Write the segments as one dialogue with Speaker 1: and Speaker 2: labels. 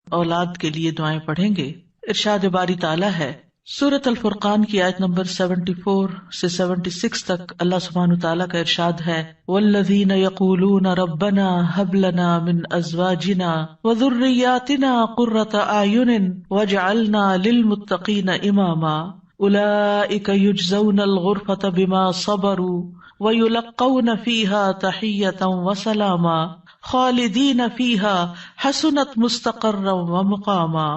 Speaker 1: اولاد کے لیے دعائیں پڑھیں گے۔ ارشاد باری تعالیٰ ہے سورۃ الفرقان کی آیت نمبر 74 سے 76 تک، اللہ سبحانہ تعالیٰ کا ارشاد ہے والذین یقولون ربنا ھب لنا من ازواجنا وذریاتنا قرۃ اعین واجعلنا للمتقین اماما اولئک یجزون الغرفۃ بما صبروا ویلقون فیہا تحیۃ وسلاما خالدین فیہا حسنت مستقرا ومقاما۔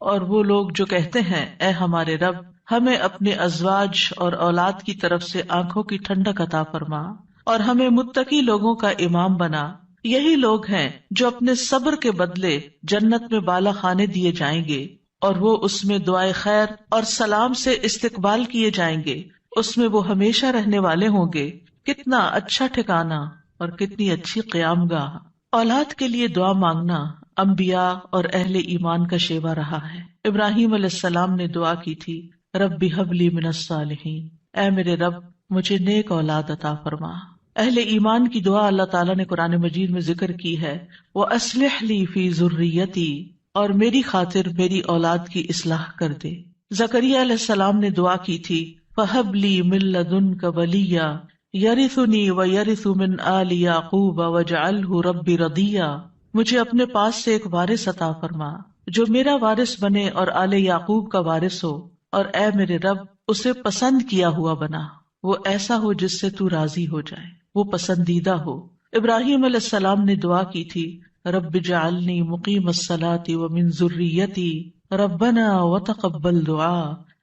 Speaker 1: اور وہ لوگ جو کہتے ہیں اے ہمارے رب ہمیں اپنے ازواج اور اولاد کی طرف سے آنکھوں کی ٹھنڈک عطا فرما اور ہمیں متقی لوگوں کا امام بنا، یہی لوگ ہیں جو اپنے صبر کے بدلے جنت میں بالا خانے دیے جائیں گے اور وہ اس میں دعائے خیر اور سلام سے استقبال کیے جائیں گے، اس میں وہ ہمیشہ رہنے والے ہوں گے۔ کتنا اچھا ٹھکانہ اور کتنی اچھی قیام گاہ۔ اولاد کے لیے دعا مانگنا انبیاء اور اہل ایمان کا شیوا رہا ہے۔ ابراہیم علیہ السلام نے دعا کی تھی رب ھب لی من الصالحین، اے میرے رب مجھے نیک اولاد عطا فرما۔ اہل ایمان کی دعا اللہ تعالیٰ نے قرآن مجید میں ذکر کی ہے وَأَصْلِحْ لِي فِي ذُرِّيَّتِي، اور میری خاطر میری اولاد کی اصلاح کر دے۔ زکریا علیہ السلام نے دعا کی تھی فَهَبْ لِي مِن لَّدُنْكَ وَلِيًّا يَرِثُنِي وَيَرِثُ مِنْ آلِ يَعْقُوبَ وَاجْعَلْهُ رَبِّ رَضِيًّا، مجھے اپنے پاس سے ایک وارث عطا فرما جو میرا وارث بنے اور آل یعقوب کا وارث ہو، اور اے میرے رب اسے پسند کیا ہوا بنا، وہ ایسا ہو جس سے تو راضی ہو جائے، وہ پسندیدہ ہو۔ ابراہیم علیہ السلام نے دعا کی تھی رب اجعلنی مقیم الصلاۃ ومن ذریتی ربنا وتقبل دعا،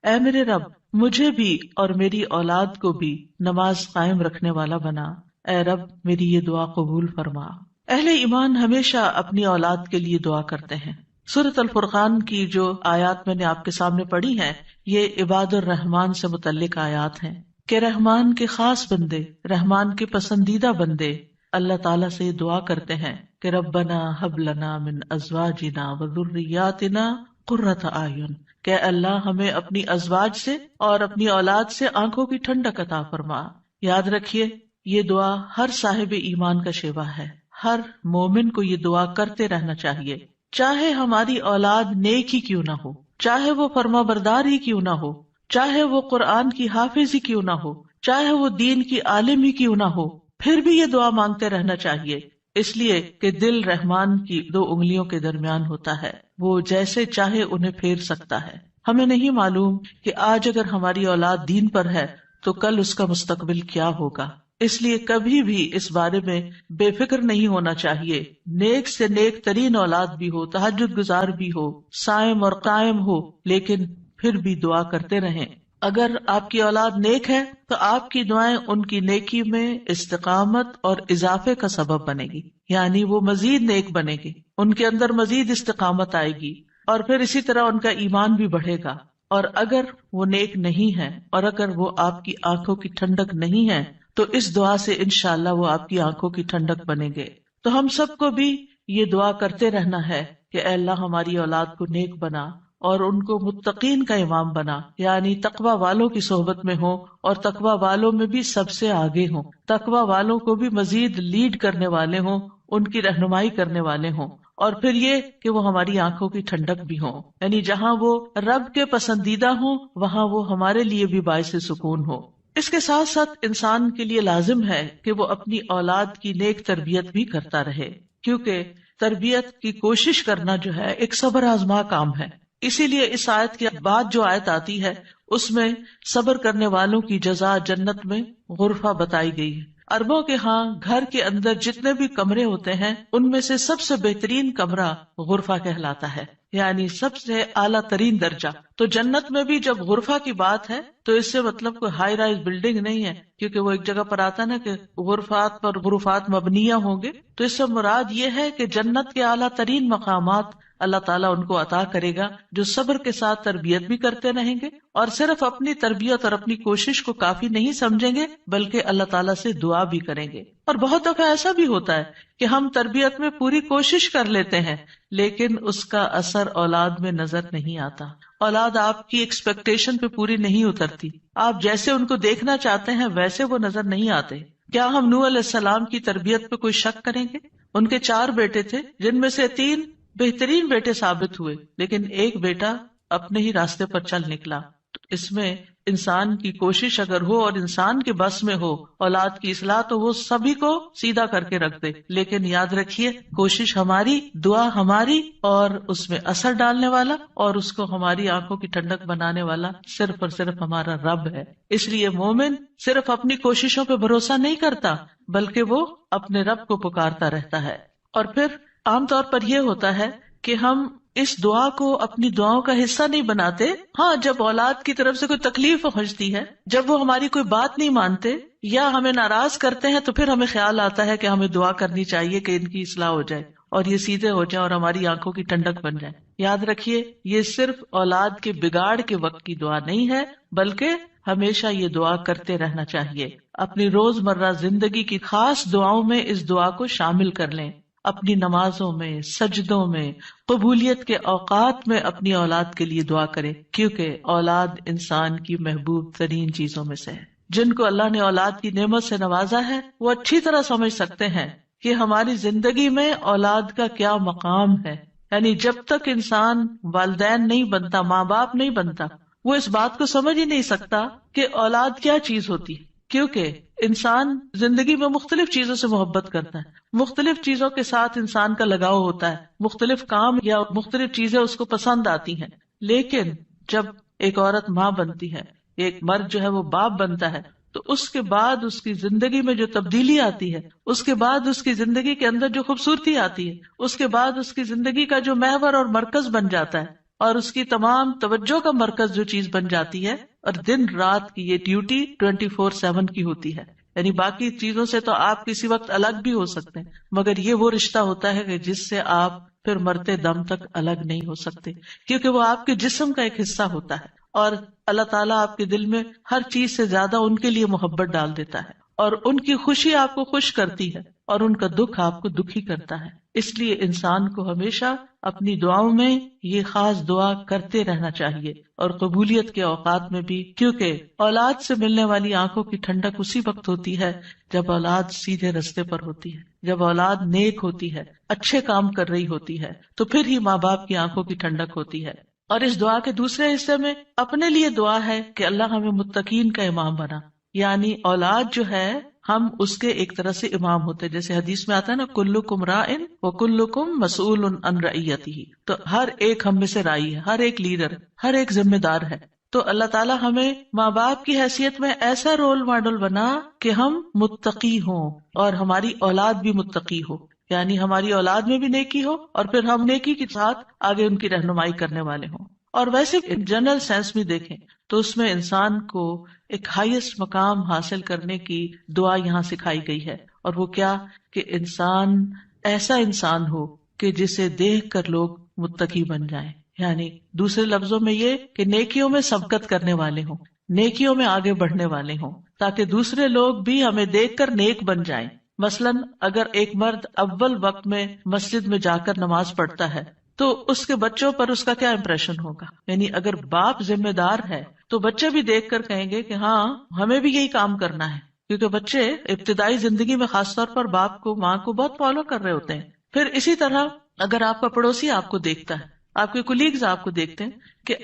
Speaker 1: اے میرے رب مجھے بھی اور میری اولاد کو بھی نماز قائم رکھنے والا بنا، اے رب میری یہ دعا قبول فرما۔ اہل ایمان ہمیشہ اپنی اولاد کے لیے دعا کرتے ہیں۔ سورۃ الفرقان کی جو آیات میں نے آپ کے سامنے پڑھی ہیں یہ عباد الرحمان سے متعلق آیات ہیں کہ رحمان کے خاص بندے، رحمان کے پسندیدہ بندے اللہ تعالیٰ سے دعا کرتے ہیں کہ ربنا ھب لنا من ازواجنا وذریاتنا قرۃ اعین، کہ اللہ ہمیں اپنی ازواج سے اور اپنی اولاد سے آنکھوں کی ٹھنڈک عطا فرما۔ یاد رکھیے یہ دعا ہر صاحب ایمان کا شیوا ہے، ہر مومن کو یہ دعا کرتے رہنا چاہیے، چاہے ہماری اولاد نیک ہی کیوں نہ ہو، چاہے وہ فرما بردار ہی کیوں نہ ہو، چاہے وہ قرآن کی حافظ ہی کیوں نہ ہو، چاہے وہ دین کی عالم ہی کیوں نہ ہو، پھر بھی یہ دعا مانگتے رہنا چاہیے، اس لیے کہ دل رحمان کی 2 انگلیوں کے درمیان ہوتا ہے، وہ جیسے چاہے انہیں پھیر سکتا ہے۔ ہمیں نہیں معلوم کہ آج اگر ہماری اولاد دین پر ہے تو کل اس کا مستقبل کیا ہوگا، اس لیے کبھی بھی اس بارے میں بے فکر نہیں ہونا چاہیے۔ نیک سے نیک ترین اولاد بھی ہو، تہجد گزار بھی ہو، صائم اور قائم ہو، لیکن پھر بھی دعا کرتے رہیں۔ اگر آپ کی اولاد نیک ہے تو آپ کی دعائیں ان کی نیکی میں استقامت اور اضافے کا سبب بنے گی، یعنی وہ مزید نیک بنے گی، ان کے اندر مزید استقامت آئے گی، اور پھر اسی طرح ان کا ایمان بھی بڑھے گا۔ اور اگر وہ نیک نہیں ہے اور اگر وہ آپ کی آنکھوں کی ٹھنڈک نہیں ہے تو اس دعا سے انشاءاللہ وہ آپ کی آنکھوں کی ٹھنڈک بنیں گے۔ تو ہم سب کو بھی یہ دعا کرتے رہنا ہے کہ اے اللہ ہماری اولاد کو نیک بنا اور ان کو متقین کا امام بنا، یعنی تقوی والوں کی صحبت میں ہوں اور تقوی والوں میں بھی سب سے آگے ہوں، تقوی والوں کو بھی مزید لیڈ کرنے والے ہوں، ان کی رہنمائی کرنے والے ہوں، اور پھر یہ کہ وہ ہماری آنکھوں کی ٹھنڈک بھی ہوں، یعنی جہاں وہ رب کے پسندیدہ ہوں وہاں وہ ہمارے لیے بھی باعث سکون ہو۔ اس کے ساتھ ساتھ انسان کے لیے لازم ہے کہ وہ اپنی اولاد کی نیک تربیت بھی کرتا رہے، کیونکہ تربیت کی کوشش کرنا جو ہے ایک صبر آزما کام ہے۔ اسی لیے اس آیت کے بعد جو آیت آتی ہے اس میں صبر کرنے والوں کی جزا جنت میں غرفہ بتائی گئی ہے۔ عربوں کے ہاں گھر کے اندر جتنے بھی کمرے ہوتے ہیں ان میں سے سب سے بہترین کمرہ غرفہ کہلاتا ہے، یعنی سب سے اعلیٰ ترین درجہ۔ تو جنت میں بھی جب غرفہ کی بات ہے تو اس سے مطلب کوئی ہائی رائز بلڈنگ نہیں ہے، کیونکہ وہ ایک جگہ پر آتا نا کہ غرفات پر غرفات مبنیہ ہوں گے، تو اس سے مراد یہ ہے کہ جنت کے اعلیٰ ترین مقامات اللہ تعالیٰ ان کو عطا کرے گا جو صبر کے ساتھ تربیت بھی کرتے رہیں گے اور صرف اپنی تربیت اور اپنی کوشش کو کافی نہیں سمجھیں گے بلکہ اللہ تعالیٰ سے دعا بھی کریں گے۔ اور بہت دفعہ ایسا بھی ہوتا ہے کہ ہم تربیت میں پوری کوشش کر لیتے ہیں لیکن اس کا اثر اولاد میں نظر نہیں آتا، اولاد آپ کی ایکسپیکٹیشن پہ پوری نہیں اترتی، آپ جیسے ان کو دیکھنا چاہتے ہیں ویسے وہ نظر نہیں آتے۔ کیا ہم نوح علیہ السلام کی تربیت پہ کوئی شک کریں گے؟ ان کے 4 بیٹے تھے جن میں سے 3 بہترین بیٹے ثابت ہوئے، لیکن ایک بیٹا اپنے ہی راستے پر چل نکلا. تو اس میں انسان کی کوشش اگر ہو اور انسان کے بس میں ہو اولاد کی اصلاح، تو وہ سبھی کو سیدھا کر کے رکھ دے. لیکن یاد رکھیے، کوشش ہماری، دعا ہماری، اور اس میں اثر ڈالنے والا اور اس کو ہماری آنکھوں کی ٹھنڈک بنانے والا صرف اور صرف ہمارا رب ہے. اس لیے مومن صرف اپنی کوششوں پہ بھروسہ نہیں کرتا، بلکہ وہ اپنے رب کو پکارتا رہتا ہے. اور پھر عام طور پر یہ ہوتا ہے کہ ہم اس دعا کو اپنی دعاؤں کا حصہ نہیں بناتے. ہاں، جب اولاد کی طرف سے کوئی تکلیف پہنچتی ہے، جب وہ ہماری کوئی بات نہیں مانتے یا ہمیں ناراض کرتے ہیں، تو پھر ہمیں خیال آتا ہے کہ ہمیں دعا کرنی چاہیے کہ ان کی اصلاح ہو جائے اور یہ سیدھے ہو جائیں اور ہماری آنکھوں کی ٹھنڈک بن جائے. یاد رکھیے، یہ صرف اولاد کے بگاڑ کے وقت کی دعا نہیں ہے، بلکہ ہمیشہ یہ دعا کرتے رہنا چاہیے. اپنی روزمرہ زندگی کی خاص دعاؤں میں اس دعا کو شامل کر لیں. اپنی نمازوں میں، سجدوں میں، قبولیت کے اوقات میں اپنی اولاد کے لیے دعا کرے، کیونکہ اولاد انسان کی محبوب ترین چیزوں میں سے ہے. جن کو اللہ نے اولاد کی نعمت سے نوازا ہے، وہ اچھی طرح سمجھ سکتے ہیں کہ ہماری زندگی میں اولاد کا کیا مقام ہے. یعنی جب تک انسان والدین نہیں بنتا، ماں باپ نہیں بنتا، وہ اس بات کو سمجھ ہی نہیں سکتا کہ اولاد کیا چیز ہوتی ہے. کیونکہ انسان زندگی میں مختلف چیزوں سے محبت کرتا ہے، مختلف چیزوں کے ساتھ انسان کا لگاؤ ہوتا ہے، مختلف کام یا مختلف چیزیں اس کو پسند آتی ہیں. لیکن جب ایک عورت ماں بنتی ہے، ایک مرد جو ہے وہ باپ بنتا ہے، تو اس کے بعد اس کی زندگی میں جو تبدیلی آتی ہے، اس کے بعد اس کی زندگی کے اندر جو خوبصورتی آتی ہے، اس کے بعد اس کی زندگی کا جو محور اور مرکز بن جاتا ہے، اور اس کی تمام توجہ کا مرکز جو چیز بن جاتی ہے، اور دن رات کی یہ ڈیوٹی 24/7 کی ہوتی ہے. یعنی باقی چیزوں سے تو آپ کسی وقت الگ بھی ہو سکتے ہیں، مگر یہ وہ رشتہ ہوتا ہے کہ جس سے آپ پھر مرتے دم تک الگ نہیں ہو سکتے، کیونکہ وہ آپ کے جسم کا ایک حصہ ہوتا ہے. اور اللہ تعالیٰ آپ کے دل میں ہر چیز سے زیادہ ان کے لیے محبت ڈال دیتا ہے، اور ان کی خوشی آپ کو خوش کرتی ہے، اور ان کا دکھ آپ کو دکھی کرتا ہے. اس لیے انسان کو ہمیشہ اپنی دعاؤں میں یہ خاص دعا کرتے رہنا چاہیے، اور قبولیت کے اوقات میں بھی، کیونکہ اولاد سے ملنے والی آنکھوں کی ٹھنڈک اسی وقت ہوتی ہے جب اولاد سیدھے رستے پر ہوتی ہے، جب اولاد نیک ہوتی ہے، اچھے کام کر رہی ہوتی ہے، تو پھر ہی ماں باپ کی آنکھوں کی ٹھنڈک ہوتی ہے. اور اس دعا کے دوسرے حصے میں اپنے لیے دعا ہے کہ اللہ ہمیں متقین کا امام بنا. یعنی اولاد جو ہے، ہم اس کے ایک طرح سے امام ہوتے، جیسے حدیث میں آتا ہے نا، کلکم راعٍ وکلکم مسئول عن رعیتہ. تو ہر ایک ہم میں سے رائی ہے، ہر ایک لیڈر، ہر ایک ذمہ دار ہے. تو اللہ تعالیٰ ہمیں ماں باپ کی حیثیت میں ایسا رول ماڈل بنا کہ ہم متقی ہوں اور ہماری اولاد بھی متقی ہو. یعنی ہماری اولاد میں بھی نیکی ہو، اور پھر ہم نیکی کے ساتھ آگے ان کی رہنمائی کرنے والے ہوں. اور ویسے جنرل سینس میں دیکھیں تو اس میں انسان کو ایک ہائیسٹ مقام حاصل کرنے کی دعا یہاں سکھائی گئی ہے، اور وہ کیا کہ انسان ایسا انسان ہو کہ جسے دیکھ کر لوگ متقی بن جائیں. یعنی دوسرے لفظوں میں یہ کہ نیکیوں میں سبقت کرنے والے ہوں، نیکیوں میں آگے بڑھنے والے ہوں، تاکہ دوسرے لوگ بھی ہمیں دیکھ کر نیک بن جائیں. مثلاً اگر ایک مرد اول وقت میں مسجد میں جا کر نماز پڑھتا ہے تو اس کے بچوں پر اس کا کیا امپریشن ہوگا. یعنی اگر باپ ذمہ دار ہے تو بچے بھی دیکھ کر کہیں گے کہ ہاں ہمیں بھی یہی کام کرنا ہے، کیونکہ بچے ابتدائی زندگی میں خاص طور پر باپ کو، ماں کو بہت فالو کر رہے ہوتے ہیں. پھر اسی طرح اگر آپ کا پڑوسی آپ کو دیکھتا ہے، آپ کے کولیگز آپ کو دیکھتے ہیں کہ